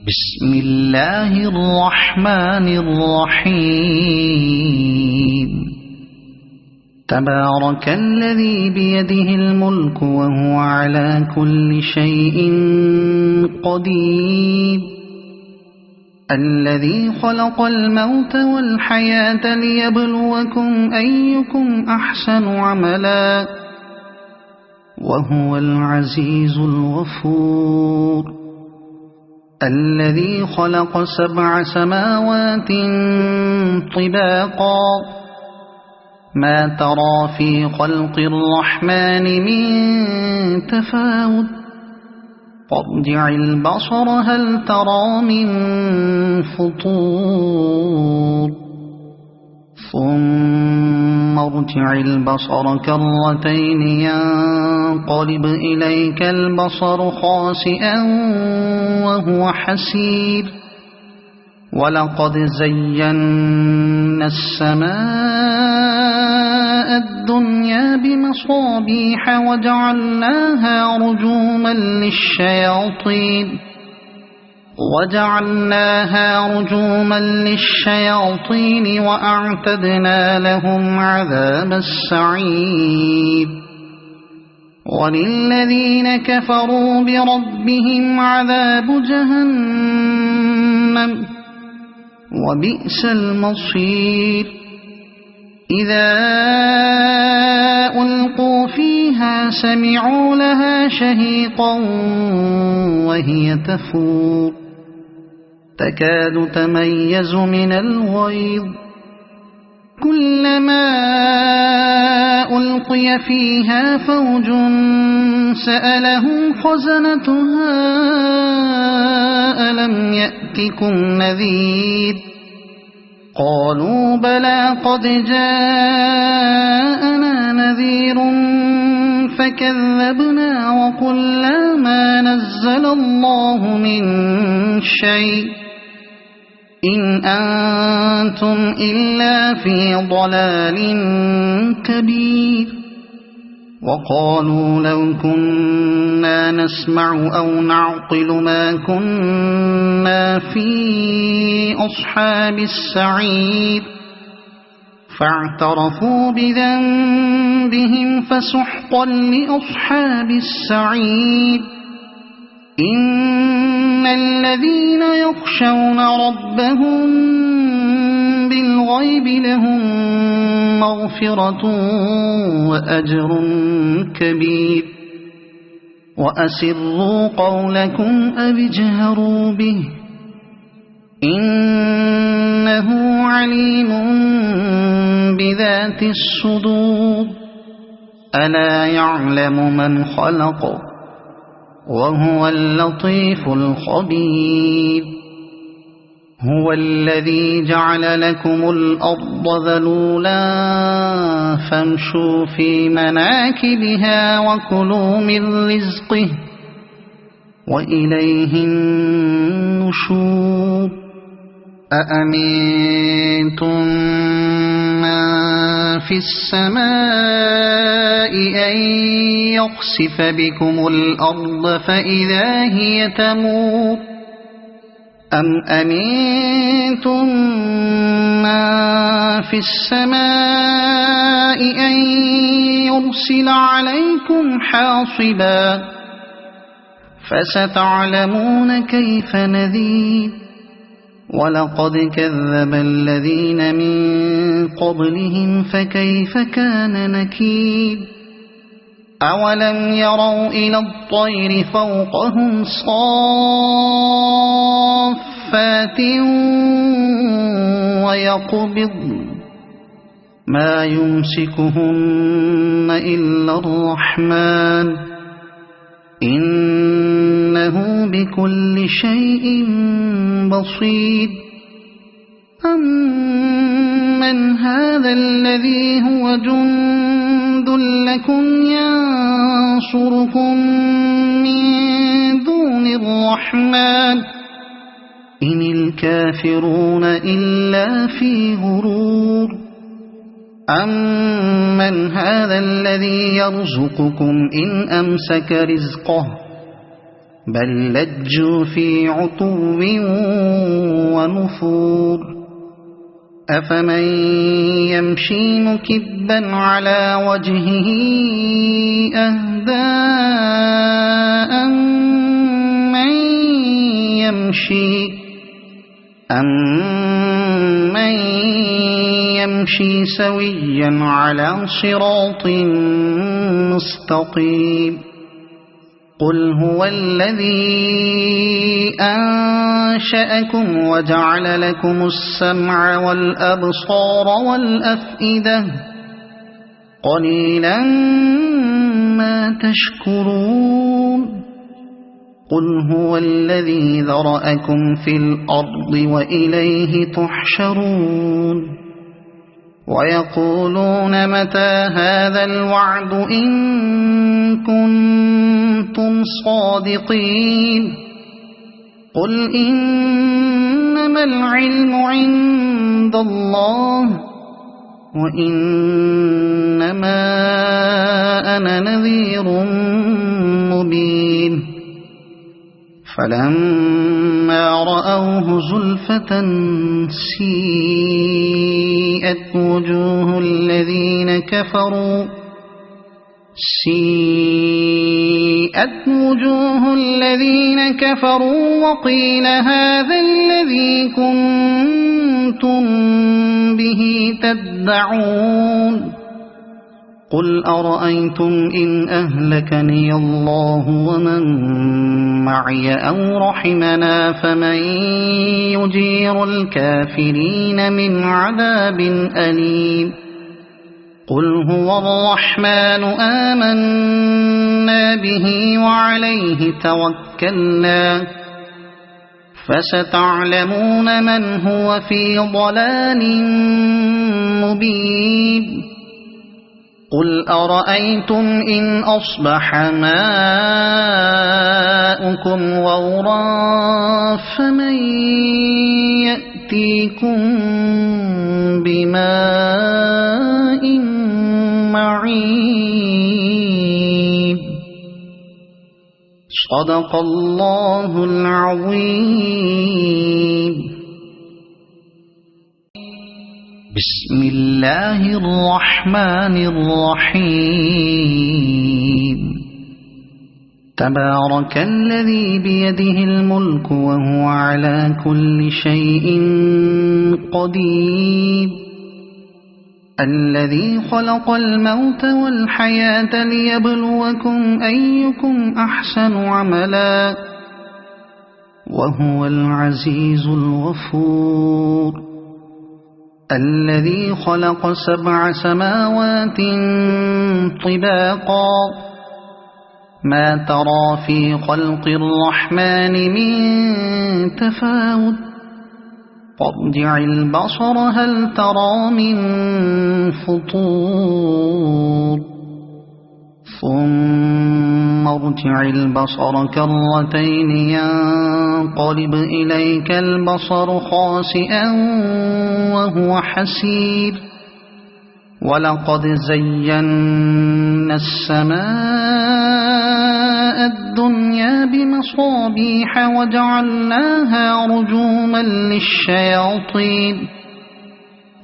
بسم الله الرحمن الرحيم. تبارك الذي بيده الملك وهو على كل شيء قدير، الذي خلق الموت والحياة ليبلوكم أيكم أحسن عملا وهو العزيز الغفور. الذي خلق 7 سماوات طباقا، ما ترى في خلق الرحمن من تفاوت، فارجع البصر هل ترى من فطور، ثم ارجع البصر كرتين ينقلب إليك البصر خاسئا وهو حسير. ولقد زينا السماء الدنيا بمصابيح وجعلناها رجوما للشياطين وأعتدنا لهم عذاب السعير. وللذين كفروا بربهم عذاب جهنم وبئس المصير. إذا ألقوا فيها سمعوا لها شهيقا وهي تفور، تكاد تميز من الغيظ، كلما ألقي فيها فوج سألهم خزنتها ألم يأتكم نذير، قالوا بلى قد جاءنا نذير فكذبنا وقلنا ما نزل الله من شيء إن أنتم إلا في ضلال كبير. وقالوا لو كنا نسمع أو نعقل ما كنا في أصحاب السعير، فاعترفوا بذنبهم فسحقا لأصحاب السعير. إن الذين يخشون ربهم بالغيب لهم مغفرة وأجر كبير. وأسروا قولكم أو اجهروا به إنه عليم بذات الصدور. ألا يعلم من خلق وهو اللطيف الخبير. هو الذي جعل لكم الأرض ذلولا فامشوا في مناكبها وكلوا من رزقه وإليه النشور. أأمنتم من في السماء أن يخسف بكم الأرض فإذا هي تمور، أم أمنتم من في السماء أن يرسل عليكم حاصبا، فستعلمون كيف نذير. ولقد كذب الذين من قبلهم فكيف كان نكير. أولم يروا إلى الطير فوقهم صافات ويقبضن ما يمسكهن إلا الرحمن إنه بكل شيء بصير. أمن هذا الذي هو جند لكم ينصركم من دون الرحمن إن الكافرون إلا في غرور. أمن هذا الذي يرزقكم إن أمسك رزقه بل لجوا في عتو ونفور أفمن يمشي مكبا على وجهه أهدى أمن يمشي سويا على صراط مستقيم قل هو الذي أنشأكم وجعل لكم السمع والأبصار والأفئدة قليلا ما تشكرون قل هو الذي ذرأكم في الأرض وإليه تحشرون ويقولون متى هذا الوعد إن كنتم صادقين قل إنما العلم عند الله وإنما أنا نذير مبين فلما رأوه زلفة سيئت وجوه الذين كفروا وقيل هذا الذي كنتم به تدعون قل أرأيتم إن أهلكني الله ومن معي أو رحمنا فمن يجير الكافرين من عذاب أليم قل هو الرحمن آمنا به وعليه توكلنا فستعلمون من هو في ضلال مبين قل أرأيتم إن أصبح ماؤكم غورا فمن يأتيكم بماء معين صدق الله العظيم بسم الله الرحمن الرحيم تبارك الذي بيده الملك وهو على كل شيء قدير الذي خلق الموت والحياة ليبلوكم أيكم أحسن عملا وهو العزيز الغفور الذي خلق 7 سماوات طباقا ما ترى في خلق الرحمن من تفاوت فارجع البصر هل ترى من فطور ثم ارجع البصر كرتين ينقلب إليك البصر خاسئا وهو حسير ولقد زينا السماء الدنيا بمصابيح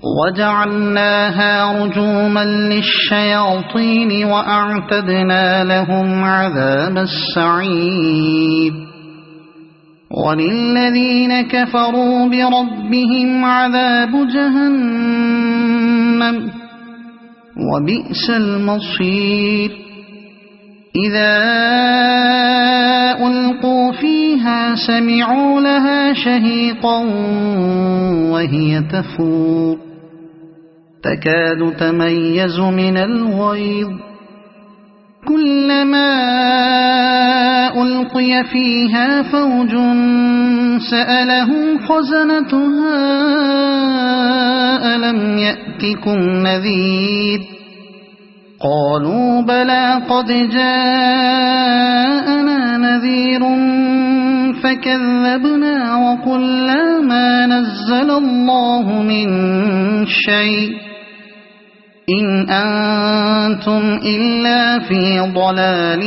وجعلناها رجوما للشياطين وأعتدنا لهم عذاب السعير وللذين كفروا بربهم عذاب جهنم وبئس المصير إذا ألقوا فيها سمعوا لها شهيقا وهي تفور تكاد تميز من الغيظ كلما ألقي فيها فوج سألهم خزنتها ألم يأتكم نذير قالوا بلى قد جاءنا نذير فكذبنا وقلنا ما نزل الله من شيء إن أنتم إلا في ضلال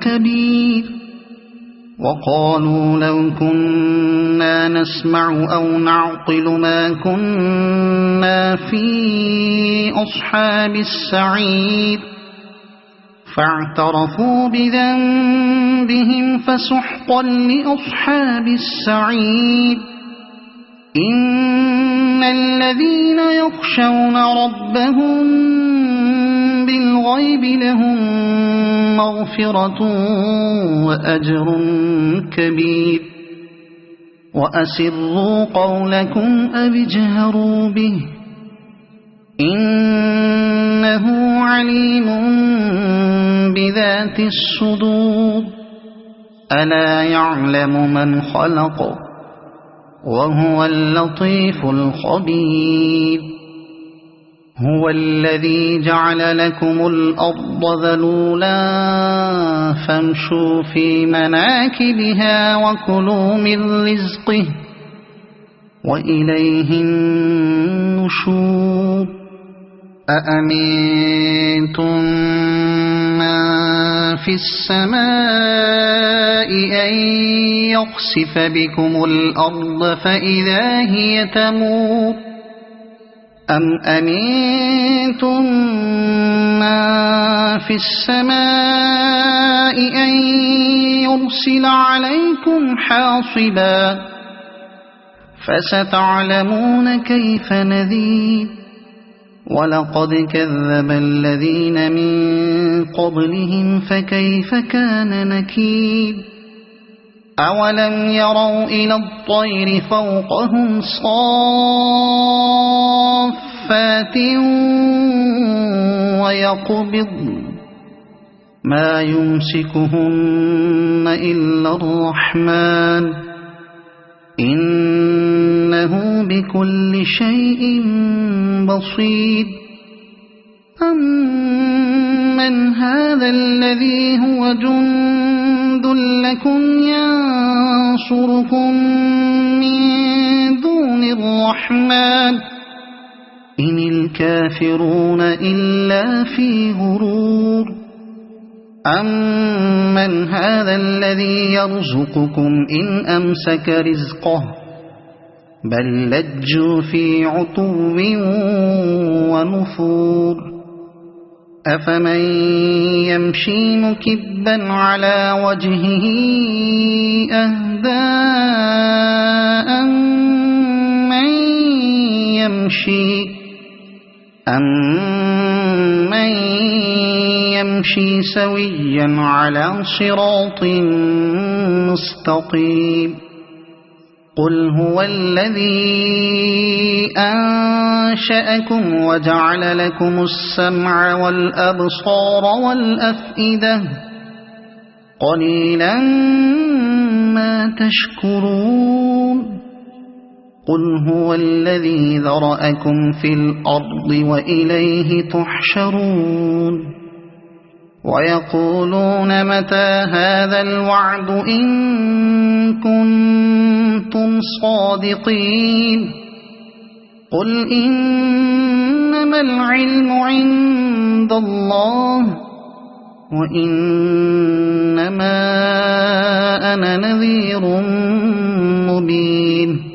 كبير وقالوا لو كنا نسمع أو نعقل ما كنا في أصحاب السعير فاعترفوا بذنبهم فسحقا لأصحاب السعير إن الذين يخشون ربهم بالغيب لهم مغفرة وأجر كبير وأسروا قولكم أو اجهروا به إنه عليم بذات الصدور ألا يعلم من خلق وهو اللطيف الخبير هو الذي جعل لكم الأرض ذلولا فامشوا في مناكبها وكلوا من رزقه وإليه النشور أأمنتم من في السماء أن يخسف بكم الأرض فإذا هي تمور أم أمنتم من في السماء أن يرسل عليكم حاصبا فستعلمون كيف نذير ولقد كذب الذين من قبلهم فكيف كان نكير أولم يروا إلى الطير فوقهم صافات ويقبضن ما يمسكهن إلا الرحمن إنه بكل شيء بصير أمن هذا الذي هو جند لكم ينصركم من دون الرحمن إن الكافرون إلا في غرور أمن هذا الذي يرزقكم إن أمسك رزقه بل لجوا في عتو ونفور أفمن يمشي مكبا على وجهه أهدى أمن يمشي سويا على صراط مستقيم قل هو الذي أنشأكم وجعل لكم السمع والأبصار والأفئدة قليلا ما تشكرون قل هو الذي ذرأكم في الأرض وإليه تحشرون ويقولون متى هذا الوعد إن كنتم صادقين قل إنما العلم عند الله وإنما أنا نذير مبين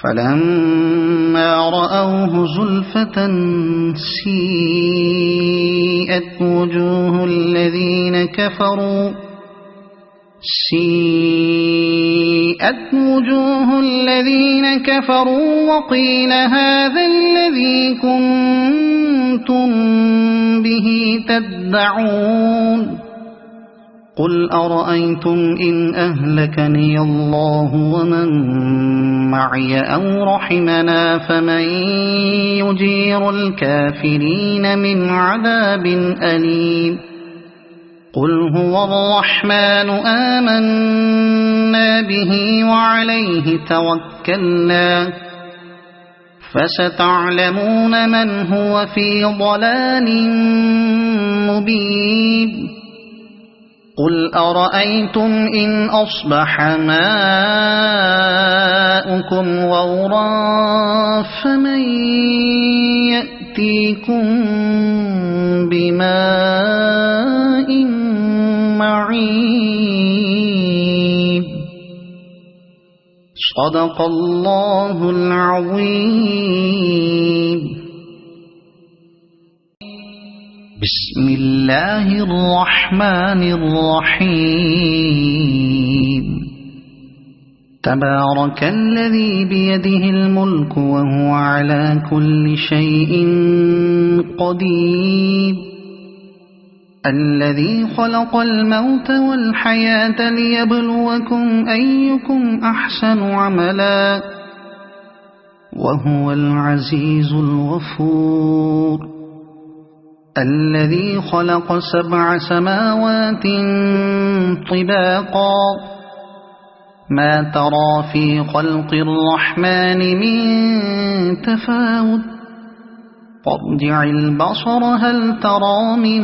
فلما رأوه زلفة سيئت وجوه الذين كفروا وقيل هذا الذي كنتم به تدعون قل أرأيتم إن أهلكني الله ومن معي أو رحمنا فمن يجير الكافرين من عذاب أليم قل هو الرحمن آمنا به وعليه توكلنا فستعلمون من هو في ضلال مبين قل أرأيتم إن أصبح ماؤكم غورا فمن يأتيكم بماء معين صدق الله العظيم. بسم الله الرحمن الرحيم. تبارك الذي بيده الملك وهو على كل شيء قدير. الذي خلق الموت والحياة ليبلوكم أيكم أحسن عملا وهو العزيز الغفور. الذي خلق 7 سماوات طباقا ما ترى في خلق الرحمن من تفاوت فارجع البصر هل ترى من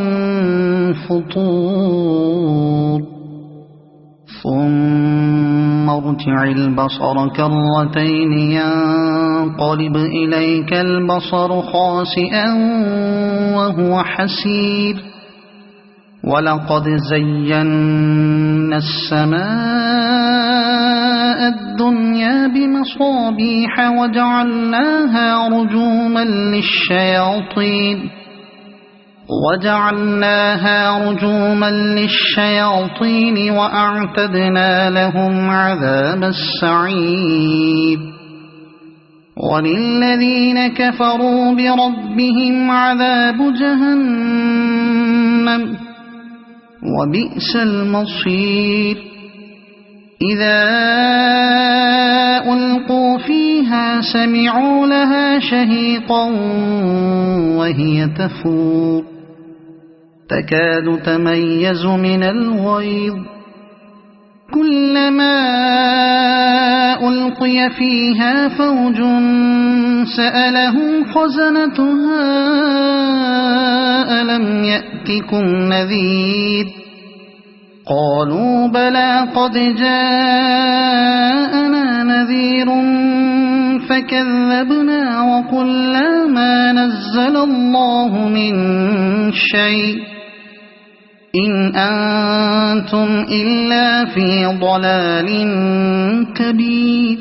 فطور ثم ارجع البصر كرتين ينقلب إليك البصر خاسئا وهو حسير. ولقد زينا السماء الدنيا بمصابيح وجعلناها رجوما للشياطين وأعتدنا لهم عذاب السعير. وللذين كفروا بربهم عذاب جهنم وبئس المصير. إذا ألقوا فيها سمعوا لها شهيقا وهي تفور تكاد تميز من الغيظ كلما ألقي فيها فوج سألهم خزنتها ألم يأتكم نذير قالوا بلى قد جاءنا نذير فكذبنا وقلنا ما نزل الله من شيء إن أنتم إلا في ضلال كبير.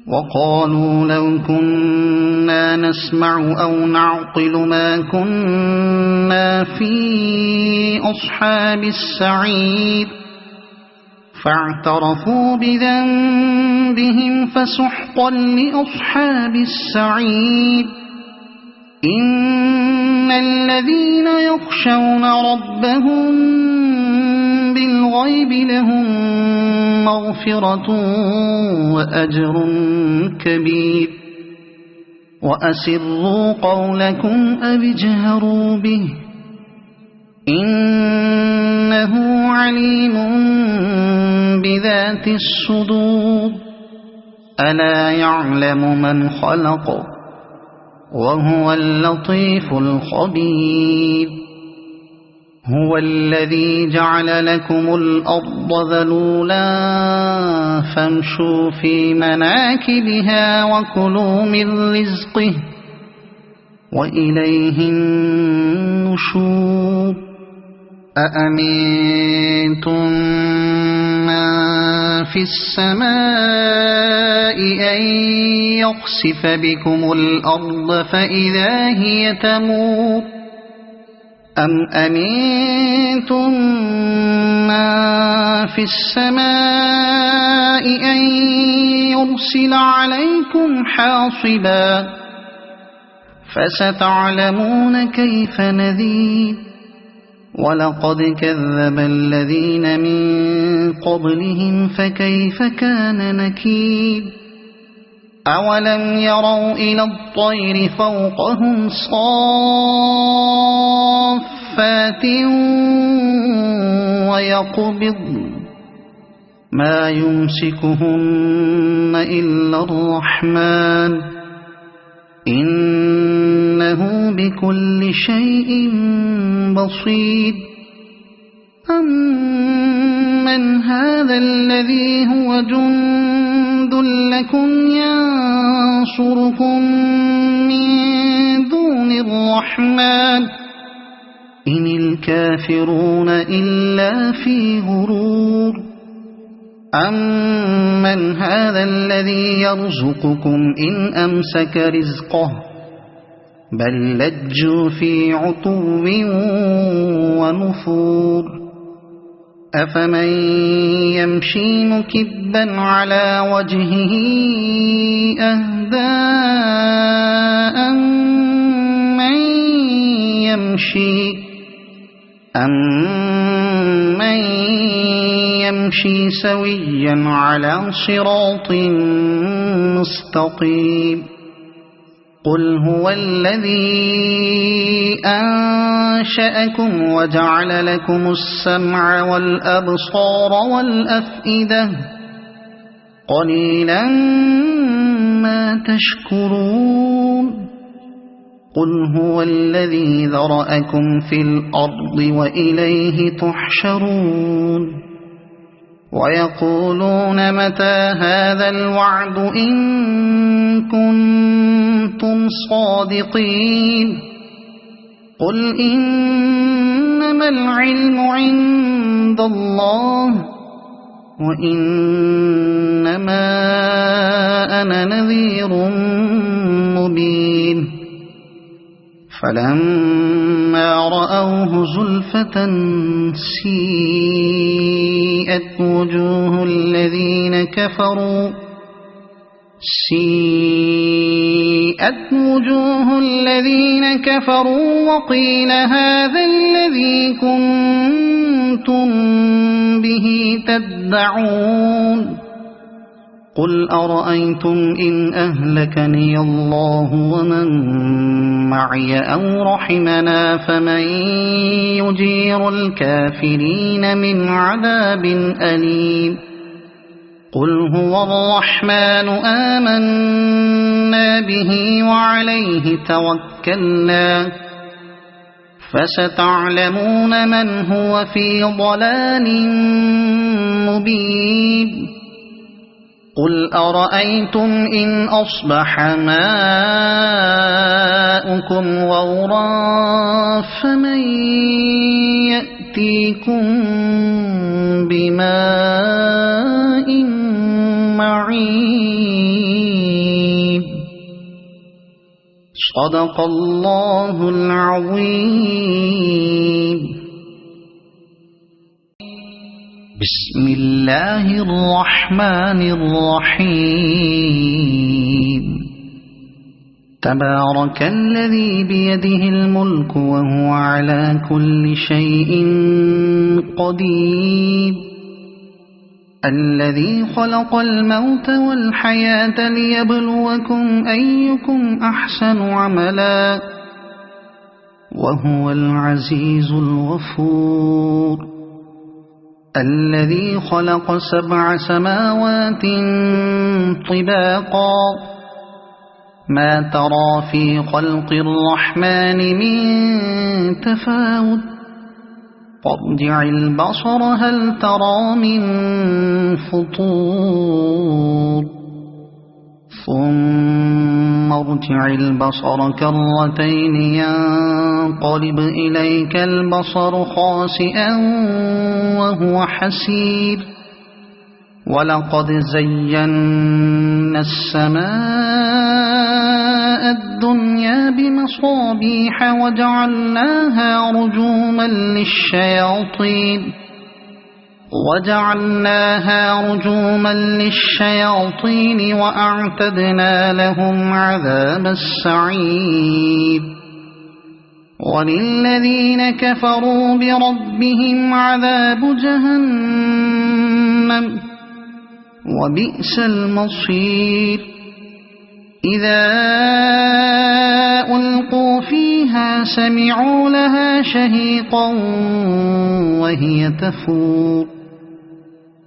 وقالوا لو كنا نسمع أو نعقل ما كنا في أصحاب السعير فاعترفوا بذنبهم فسحقا لأصحاب السعير. إن الذين يخشون ربهم بالغيب لهم مغفرة وأجر كبير. وأسروا قولكم أو اجهروا به إنه عليم بذات الصدور. ألا يعلم من خلق وهو اللطيف الخبير. هو الذي جعل لكم الأرض ذلولا فامشوا في مناكبها وكلوا من رزقه وإليه النشور. أأمنتم من في السماء أن يخسف بكم الأرض فإذا هي تمور أم أمنتم من في السماء أن يرسل عليكم حاصبا فستعلمون كيف نذير. ولقد كذب الذين من قبلهم فكيف كان نكير. أولم يروا إلى الطير فوقهم صافات ويقبضن ما يمسكهن إلا الرحمن إنه بكل شيء بصير. أمن هذا الذي هو جند لكم ينصركم من دون الرحمن إن الكافرون إلا في غرور. أمن أمن هذا الذي يرزقكم إن أمسك رزقه بل لجوا في عتو ونفور أفمن يمشي مكبا على وجهه أهدى أمن يمشي سويا على صراط مستقيم قل هو الذي أنشأكم وجعل لكم السمع والأبصار والأفئدة قليلا ما تشكرون قل هو الذي ذرأكم في الأرض وإليه تحشرون ويقولون متى هذا الوعد إن كنتم صادقين قل إنما العلم عند الله وإنما أنا نذير مبين فلما رأوه زلفة سيئت وجوه الذين كفروا وقيل هذا الذي كنتم به تدعون قل أرأيتم إن أهلكني الله ومن معي أو رحمنا فمن يجير الكافرين من عذاب أليم قل هو الرحمن آمنا به وعليه توكلنا فستعلمون من هو في ضلال مبين قل أرأيتم إن أصبح ماؤكم غورا فمن يأتيكم بماء معين صدق الله العظيم بسم الله الرحمن الرحيم تبارك الذي بيده الملك وهو على كل شيء قدير الذي خلق الموت والحياة ليبلوكم أيكم أحسن عملا وهو العزيز الغفور الذي خلق 7 سماوات طباقا ما ترى في خلق الرحمن من تفاوت فارجع البصر هل ترى من فطور ثم ارجع البصر كرتين ينقلب إليك البصر خاسئا وهو حسير ولقد زينا السماء الدنيا بمصابيح وجعلناها رجوما للشياطين وأعتدنا لهم عذاب السعير وللذين كفروا بربهم عذاب جهنم وبئس المصير إذا ألقوا فيها سمعوا لها شهيقا وهي تفور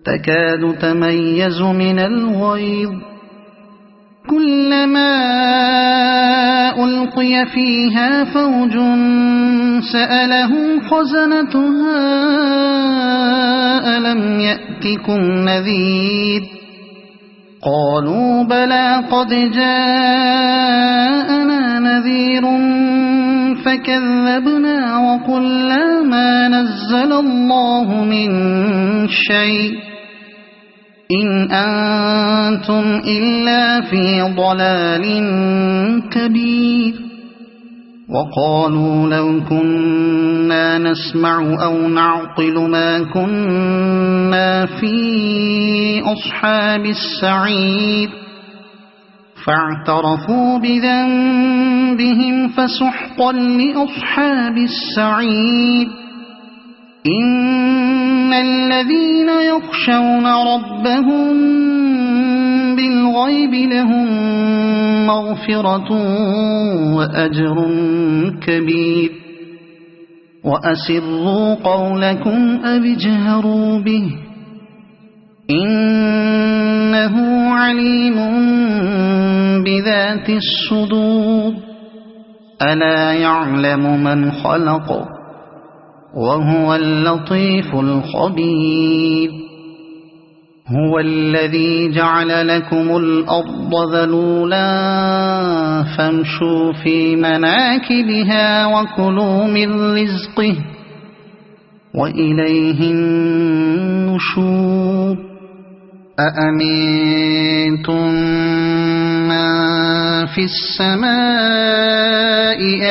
تكاد تميز من الغيظ كلما ألقي فيها فوج سألهم خزنتها ألم يأتكم نذير قالوا بلى قد جاءنا نذير فكذبنا وقلنا ما نزل الله من شيء إن أنتم إلا في ضلال كبير وقالوا لو كنا نسمع أو نعقل ما كنا في أصحاب السعير فاعترفوا بذنبهم فسحقا لأصحاب السعير إن الذين يخشون ربهم بالغيب لهم مغفرة وأجر كبير وأسروا قولكم أو اجهروا به إنه عليم بذات الصدور ألا يعلم من خلق وهو اللطيف الخبير هو الذي جعل لكم الأرض ذلولا فامشوا في مناكبها وكلوا من رزقه وإليه النشور أأمنتم من في السماء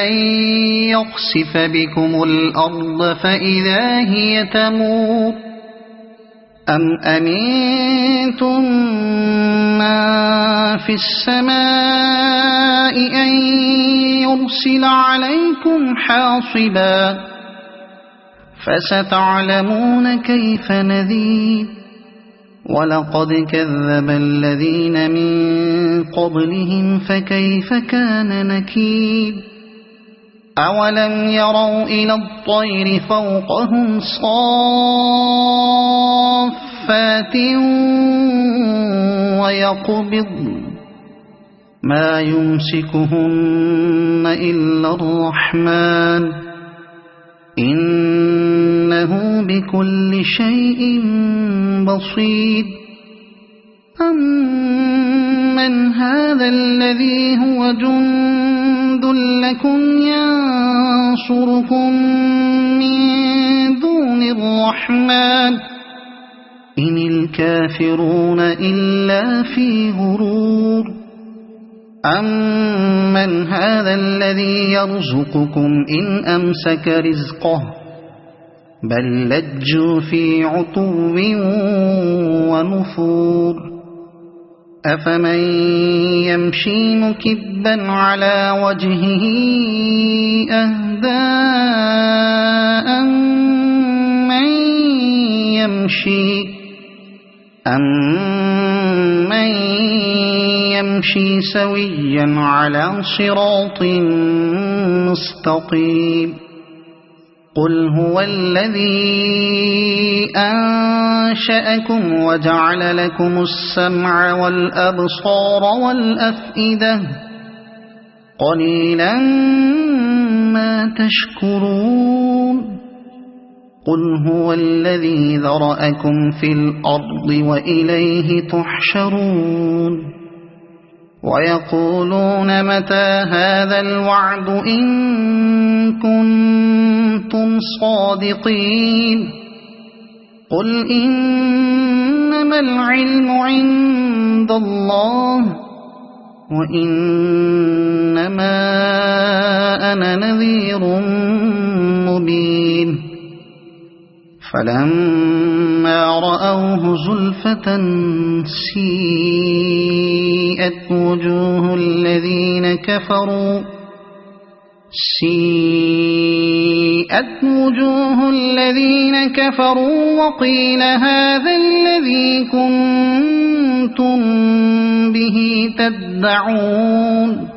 أن يخسف بكم الأرض فإذا هي تمور أم أمنتم من في السماء أن يرسل عليكم حاصبا فستعلمون كيف نذير ولقد كذب الذين من قبلهم فكيف كان نكير أولم يروا إلى الطير فوقهم صافات ويقبض ما يمسكهن إلا الرحمن إنه بكل شيء بصير أمن هذا الذي هو جند لكم ينصركم من دون الرحمن إن الكافرون إلا في غرور أمن هذا الذي يرزقكم إن أمسك رزقه بل لجوا في عتو ونفور أفمن يمشي مكبا على وجهه أهدى أمن يمشي سويا على صراط مستقيم قل هو الذي أنشأكم وجعل لكم السمع والأبصار والأفئدة قليلا ما تشكرون قل هو الذي ذرأكم في الأرض وإليه تحشرون ويقولون متى هذا الوعد إن كنتم صادقين قل إنما العلم عند الله وإنما أنا نذير مبين فلما رأوه زلفة سيئت وجوه الذين كفروا وقيل هذا الذي كنتم به تدعون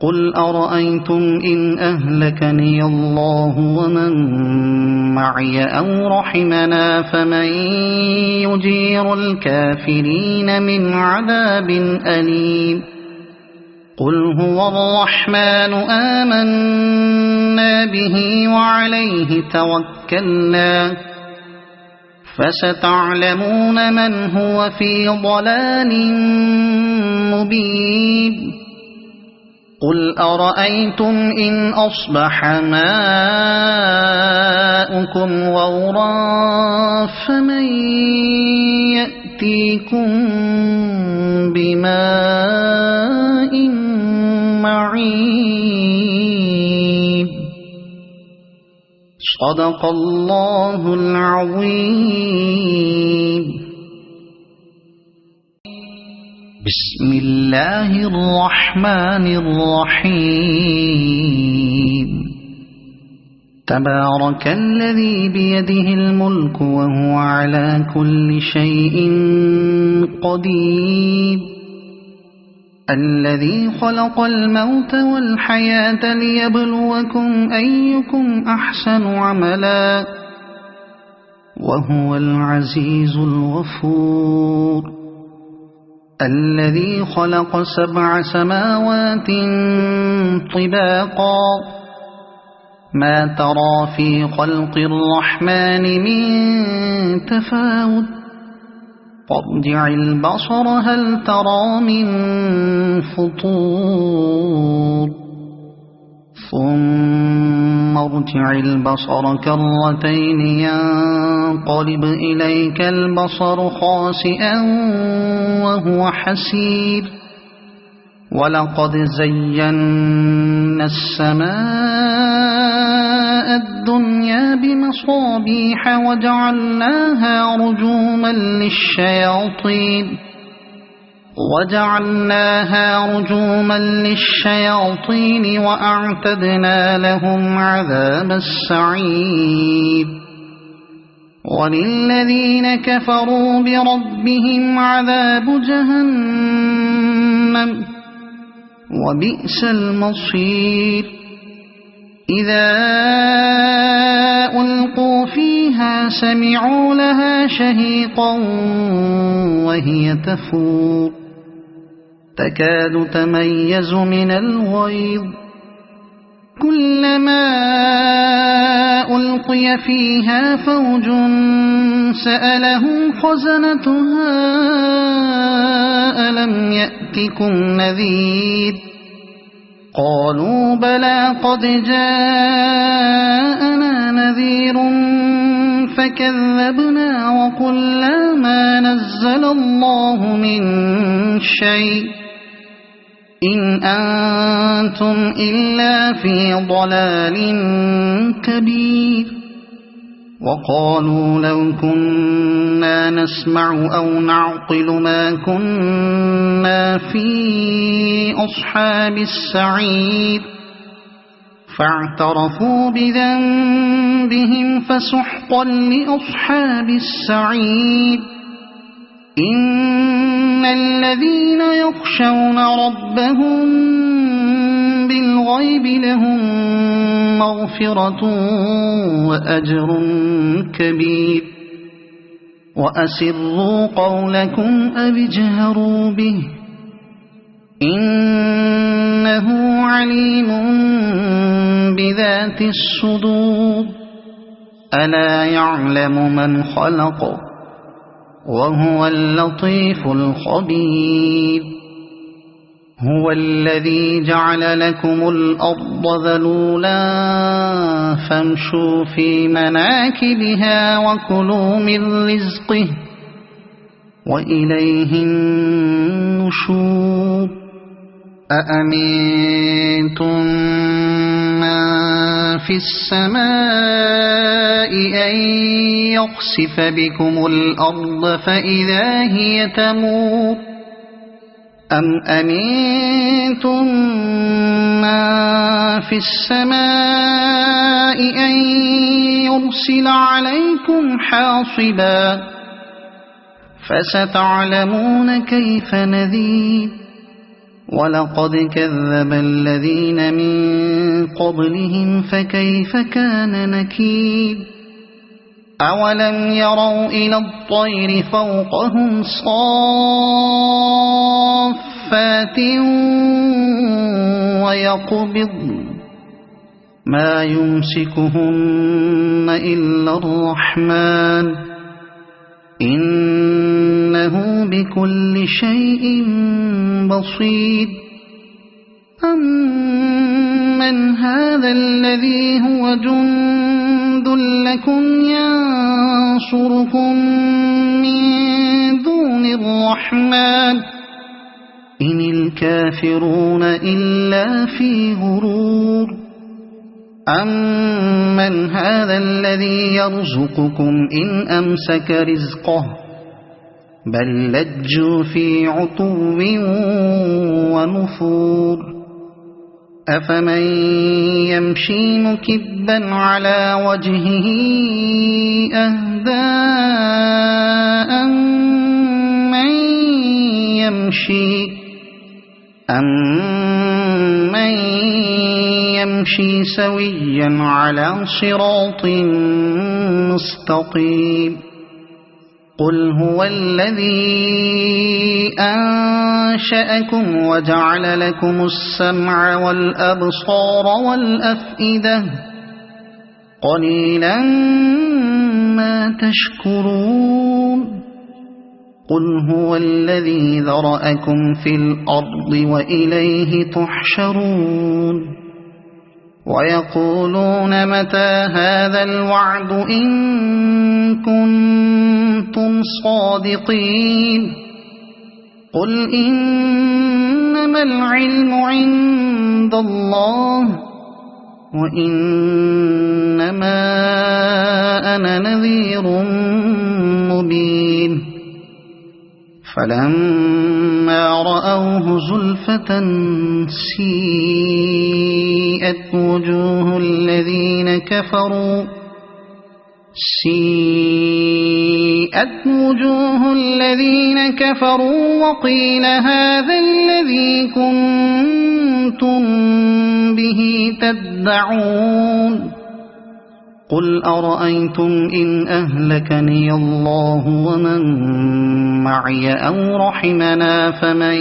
قل أرأيتم إن أهلكني الله ومن معي أو رحمنا فمن يجير الكافرين من عذاب أليم قل هو الرحمن آمنا به وعليه توكلنا فستعلمون من هو في ضلال مبين قل أرأيتم إن أصبح ماؤكم غورا فمن يأتيكم بماء معين. صدق الله العظيم. بسم الله الرحمن الرحيم. تبارك الذي بيده الملك وهو على كل شيء قدير. الذي خلق الموت والحياة ليبلوكم أيكم أحسن عملا وهو العزيز الغفور. الذي خلق 7 سماوات طباقا ما ترى في خلق الرحمن من تفاوت فارجع البصر هل ترى من فطور ثم ارجع البصر كرتين ينقلب إليك البصر خاسئا وهو حسير. ولقد زينا السماء الدنيا بمصابيح وجعلناها رجوما للشياطين وأعتدنا لهم عذاب السعير. وللذين كفروا بربهم عذاب جهنم وبئس المصير. إذا ألقوا فيها سمعوا لها شهيقا وهي تفور تكاد تميز من الغيظ كلما ألقي فيها فوج سألهم خزنتها ألم يأتكم نذير قالوا بلى قد جاءنا نذير فكذبنا وقلنا ما نزل الله من شيء إن أنتم إلا في ضلال كبير. وقالوا لو كنا نسمع أو نعقل ما كنا في أصحاب السعير فاعترفوا بذنبهم فسحقا لأصحاب السعير. إن الذين يخشون ربهم بالغيب لهم مغفرة وأجر كبير. وأسروا قولكم أو اجهروا به إنه عليم بذات الصدور. ألا يعلم من خلق وهو اللطيف الخبير. هو الذي جعل لكم الأرض ذلولا فامشوا في مناكبها وكلوا من رزقه وإليه النشور. أأمنتم من في السماء أن يخسف بكم الأرض فإذا هي تمور أم أمنتم من في السماء أن يرسل عليكم حاصبا فستعلمون كيف نذير. ولقد كذب الذين من قبلهم فكيف كان نكير. أولم يروا إلى الطير فوقهم صافات ويقبضن ما يمسكهن إلا الرحمن إنه بكل شيء بصير. أمن هذا الذي هو جند لكم ينصركم من دون الرحمن إن الكافرون إلا في غرور أمن هذا الذي يرزقكم إن أمسك رزقه بل لجوا في عتو ونفور أفمن يمشي مكبا على وجهه أهدى أمن يمشي سويا على صراط مستقيم قل هو الذي أنشأكم وجعل لكم السمع والأبصار والأفئدة قليلا ما تشكرون قل هو الذي ذرأكم في الأرض وإليه تحشرون ويقولون متى هذا الوعد إن كنتم صادقين قل إنما العلم عند الله وإنما أنا نذير مبين فلما رأوه زلفة سيئت وجوه الذين كفروا وقيل هذا الذي كنتم به تدعون قل أرأيتم إن أهلكني الله ومن معي أو رحمنا فمن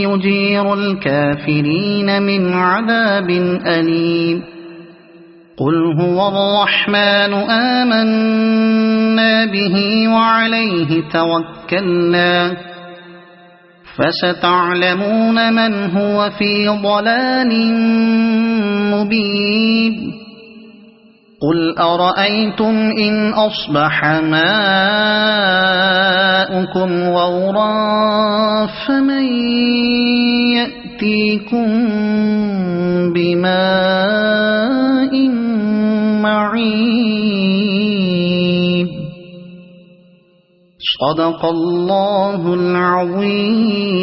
يجير الكافرين من عذاب أليم قل هو الرحمن آمنا به وعليه توكلنا فستعلمون من هو في ضلال مبين قل أرأيتم إن أصبح ماؤكم غورا فمن يأتيكم بماء معين صدق الله العظيم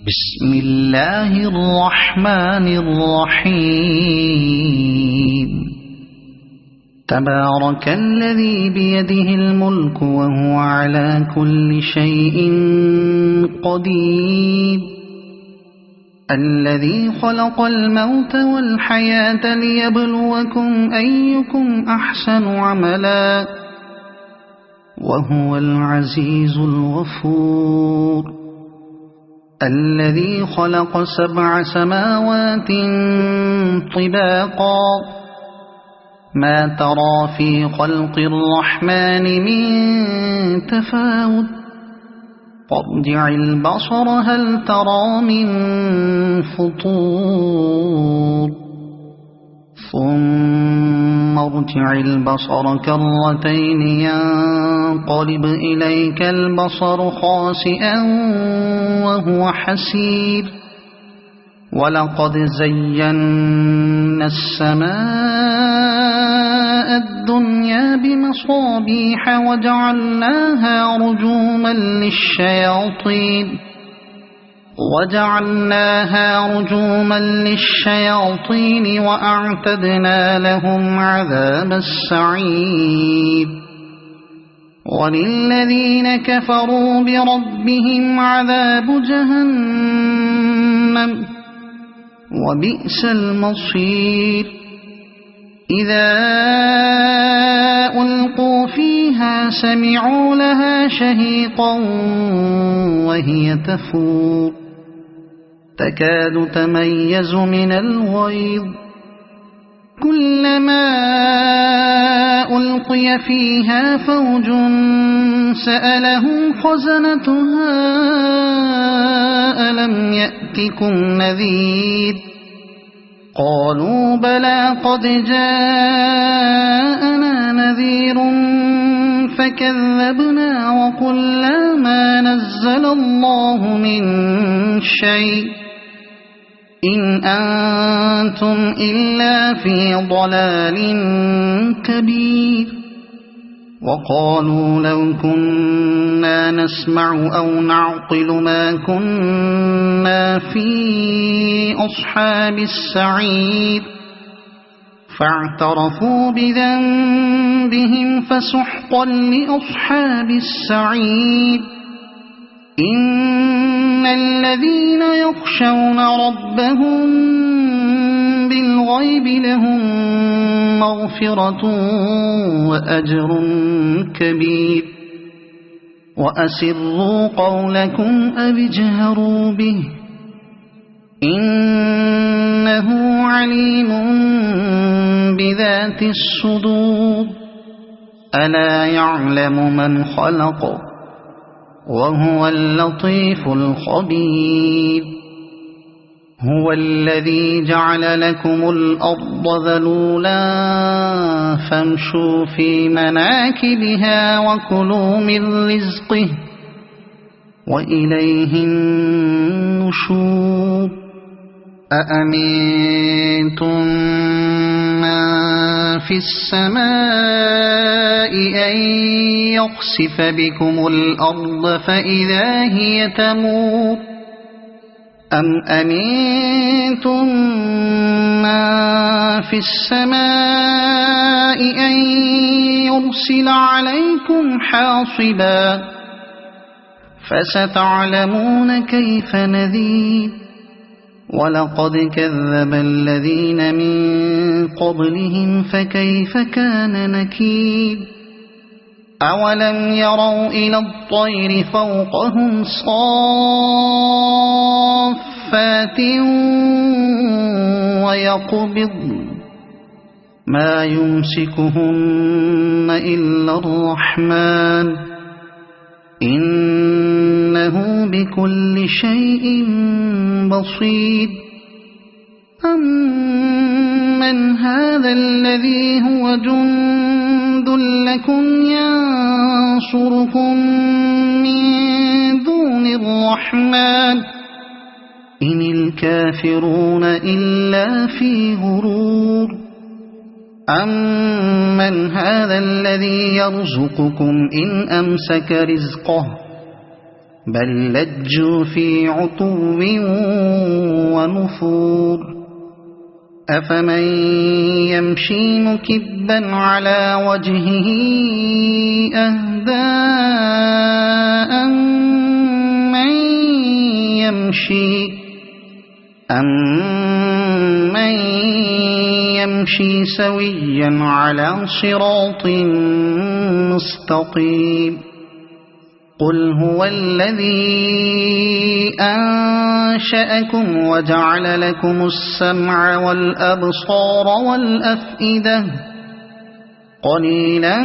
بسم الله الرحمن الرحيم تبارك الذي بيده الملك وهو على كل شيء قدير الذي خلق الموت والحياة ليبلوكم أيكم أحسن عملا وهو العزيز الغفور الذي خلق 7 سماوات طباقا ما ترى في خلق الرحمن من تفاوت فارجع البصر هل ترى من فطور ثم ارجع البصر كرتين ينقلب إليك البصر خاسئا وهو حسير ولقد زينا السماء الدنيا بمصابيح وجعلناها رجوما للشياطين وأعتدنا لهم عذاب السعير وللذين كفروا بربهم عذاب جهنم وبئس المصير إذا ألقوا فيها سمعوا لها شهيقا وهي تفور تكاد تميز من الغيظ كلما ألقي فيها فوج سألهم خزنتها ألم يأتكم نذير قالوا بلى قد جاءنا نذير فكذبنا وقلنا ما نزل الله من شيء إن أنتم إلا في ضلال كبير وقالوا لو كنا نسمع أو نعقل ما كنا في أصحاب السعير فاعترفوا بذنبهم فسحقا لأصحاب السعير إن الذين يخشون ربهم بالغيب لهم مغفرة وأجر كبير وأسروا قولكم أو اجهروا به إنه عليم بذات الصدور ألا يعلم من خلق وهو اللطيف الخبير هو الذي جعل لكم الأرض ذلولا فامشوا في مناكبها وكلوا من رزقه وإليه النشور أأمنتم من في السماء أن يخسف بكم الأرض فإذا هي تمور أم أمنتم من في السماء أن يرسل عليكم حاصبا فستعلمون كيف نذير ولقد كذب الذين من قبلهم فكيف كان نكير أولم يروا إلى الطير فوقهم صافات ويقبضن ما يمسكهن إلا الرحمن إنه بكل شيء بصير أمن هذا الذي هو جند لكم ينصركم من دون الرحمن إن الكافرون إلا في غرور أمن هذا الذي يرزقكم إن أمسك رزقه بل لجوا في عتو ونفور أفمن يمشي مكبا على وجهه أهدى أمن يمشي سويا على صراط مستقيم قل هو الذي أنشأكم وجعل لكم السمع والأبصار والأفئدة قليلا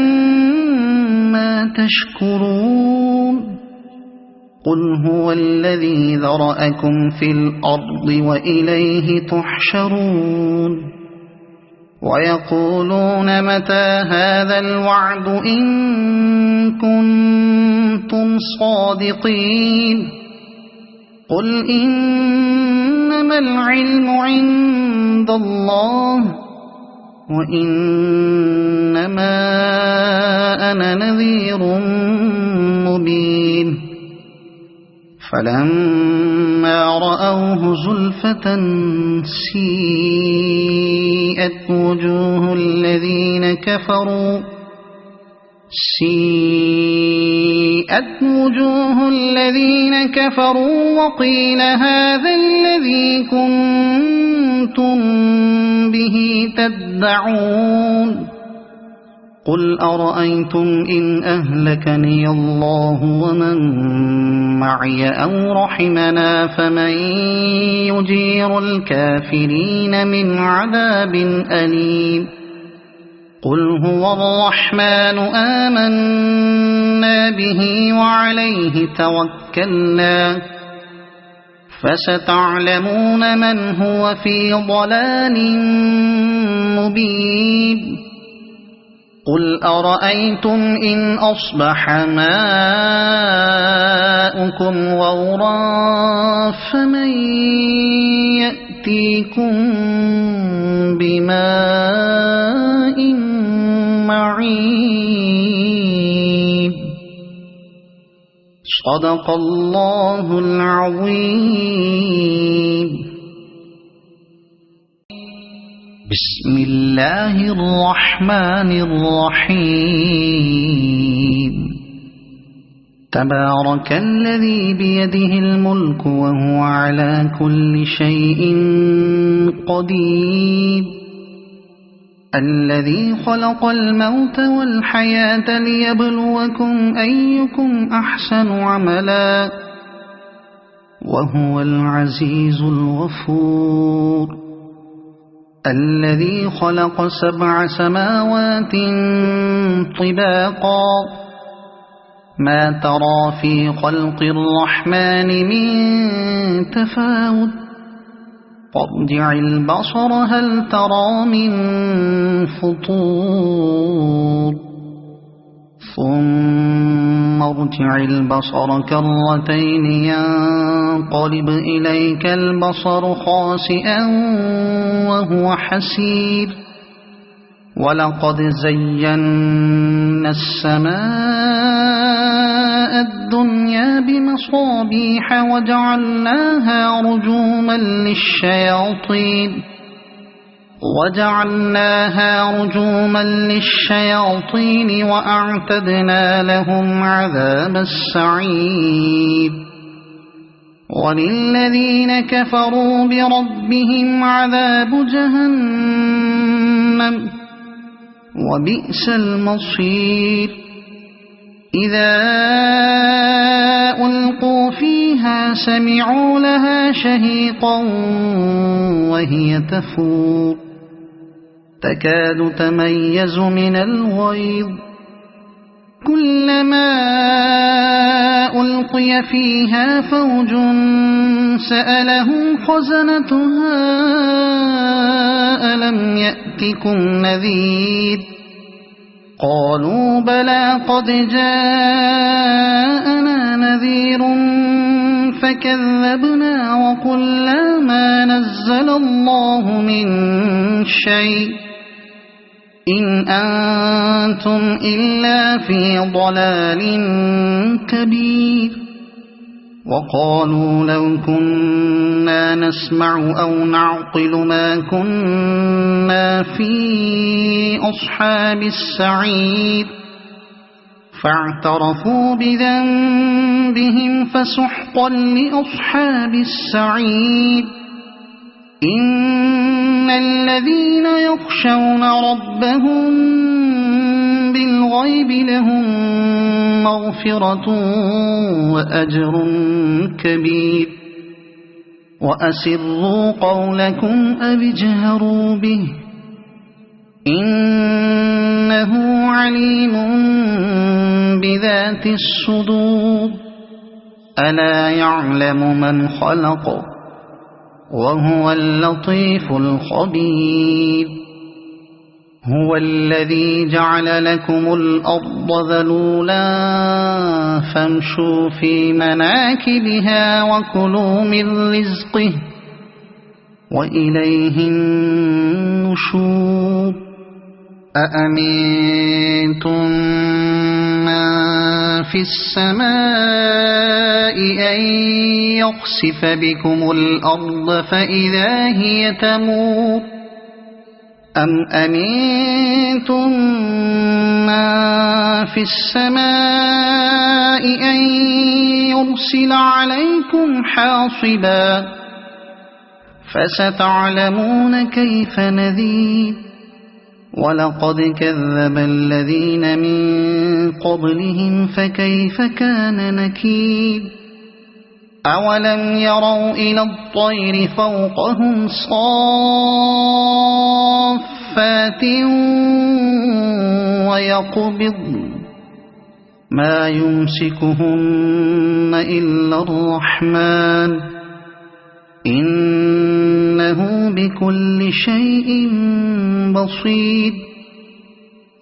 ما تشكرون قل هو الذي ذرأكم في الأرض وإليه تحشرون ويقولون متى هذا الوعد إن كنتم صادقين قل إنما العلم عند الله وإنما أنا نذير مبين فلما رأوه زلفة سيئت وجوه الذين كفروا وقيل هذا الذي كنتم به تدعون قل أرأيتم إن أهلكني الله ومن معي أو رحمنا فمن يجير الكافرين من عذاب أليم قل هو الرحمن آمنا به وعليه توكلنا فستعلمون من هو في ضلال مبين قل أرأيتم إن أصبح ماؤكم غورا فمن يأتيكم بماء معين. صدق الله العظيم. بسم الله الرحمن الرحيم. تبارك الذي بيده الملك وهو على كل شيء قدير. الذي خلق الموت والحياة ليبلوكم أيكم أحسن عملا وهو العزيز الغفور. الذي خلق 7 سماوات طباقا ما ترى في خلق الرحمن من تفاوت فارجع البصر هل ترى من فطور ثم ارجع البصر كرتين ينقلب إليك البصر خاسئا وهو حسير. ولقد زينا السماء الدنيا بمصابيح وجعلناها رجوما للشياطين وأعتدنا لهم عذاب السعير. وللذين كفروا بربهم عذاب جهنم وبئس المصير. إذا ألقوا فيها سمعوا لها شهيقا وهي تفور تكاد تميز من الغيظ كلما ألقي فيها فوج سألهم خزنتها ألم يأتكم نذير قالوا بلى قد جاءنا نذير فكذبنا وقلنا ما نزل الله من شيء إن أنتم إلا في ضلال كبير. وقالوا لو كنا نسمع أو نعقل ما كنا في أصحاب السعير فاعترفوا بذنبهم فسحقا لأصحاب السعير. إن الذين يخشون ربهم بالغيب لهم مغفرة وأجر كبير. وأسروا قولكم أو اجهروا به إنه عليم بذات الصدور. ألا يعلم من خلق وهو اللطيف الخبير. هو الذي جعل لكم الأرض ذلولا فامشوا في مناكبها وكلوا من رزقه وإليه النشور. أأمنتم من في السماء أن يخسف بكم الأرض فإذا هي تمور أم أمنتم من في السماء أن يرسل عليكم حاصبا فستعلمون كيف نذير. ولقد كذب الذين من قبلهم فكيف كان نكير. أولم يروا إلى الطير فوقهم صافات ويقبضن ما يمسكهن إلا الرحمن إنه بكل شيء بصير.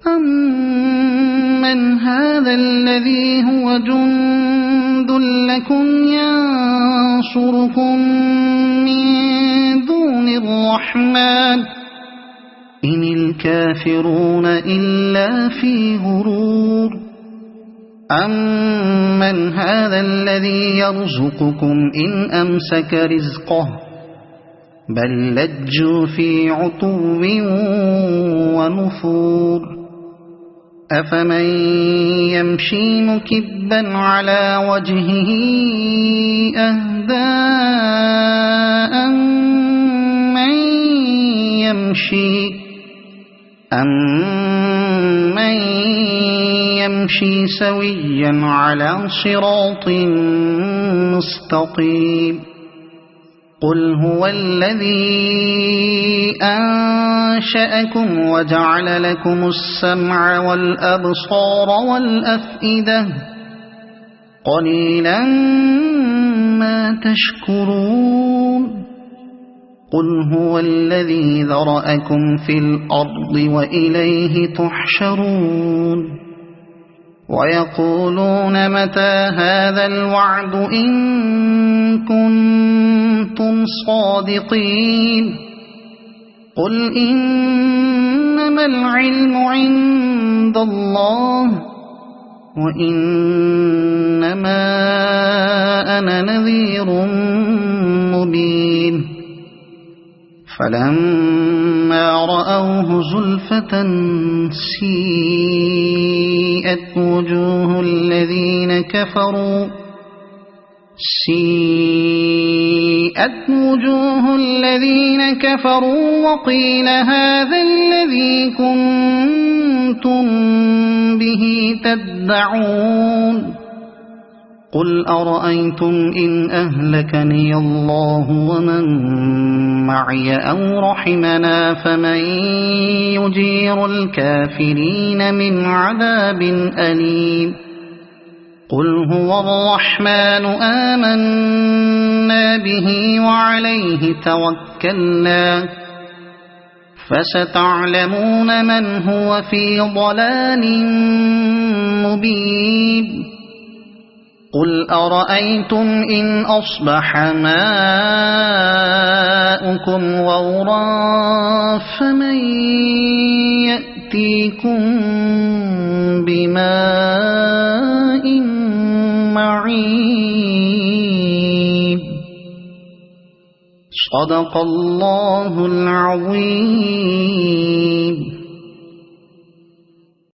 أَمَّنْ هَذَا الَّذِي هُوَ جُندٌ لَكُمْ يَنصُرُكُم مِّن دُونِ الرَّحْمَٰنِ إِنِ الْكَافِرُونَ إِلَّا فِي غُرُورٍ أَمَّنْ هَذَا الَّذِي يَرْزُقُكُمْ إِنْ أَمْسَكَ رِزْقَهُ بَل لَّجُّوا فِي عُتُوٍّ وَنُفُورٍ أَفَمَن يَمْشِي مُكِبًّا عَلَى وَجْهِهِ أَهْدَىٰ أَمَّن يَمْشِي سَوِيًّا عَلَى صِرَاطٍ مُّسْتَقِيمٍ قُلْ هُوَ الَّذِي أَنشَأَكُمْ وَجَعَلَ لَكُمُ السَّمْعَ وَالْأَبْصَارَ وَالْأَفْئِدَةَ قَلِيلًا مَّا تَشْكُرُونَ قُلْ هُوَ الَّذِي ذَرَأَكُمْ فِي الْأَرْضِ وَإِلَيْهِ تُحْشَرُونَ وَيَقُولُونَ مَتَىٰ هَٰذَا الْوَعْدُ إِن كُنتُمْ صَادِقِينَ قُلْ إِنَّمَا الْعِلْمُ عِندَ اللَّهِ وَإِنَّمَا أَنَا نَذِيرٌ مُّبِينٌ فَلَمَّا رَأَوْهُ زُلْفَةً سِيئَتْ وُجُوهُ الَّذِينَ كَفَرُوا وَقِيلَ هَٰذَا الَّذِي كُنتُم بِهِ تَدَّعُونَ قُلْ أَرَأَيْتُمْ إِنْ أَهْلَكَنِيَ اللَّهُ وَمَن مَّعِيَ أَوْ رَحِمَنَا فَمَن يُجِيرُ الْكَافِرِينَ مِنْ عَذَابٍ أَلِيمٍ قُلْ هُوَ الرَّحْمَٰنُ آمَنَّا بِهِ وَعَلَيْهِ تَوَكَّلْنَا فَسَتَعْلَمُونَ مَنْ هُوَ فِي ضَلَالٍ مُّبِينٍ قُلْ أَرَأَيْتُمْ إِنْ أَصْبَحَ مَاؤُكُمْ غَوْرًا فَمَن يَأْتِيكُم بِمَاءٍ مَّعِينٍ صَدَقَ اللَّهُ الْعَظِيمُ.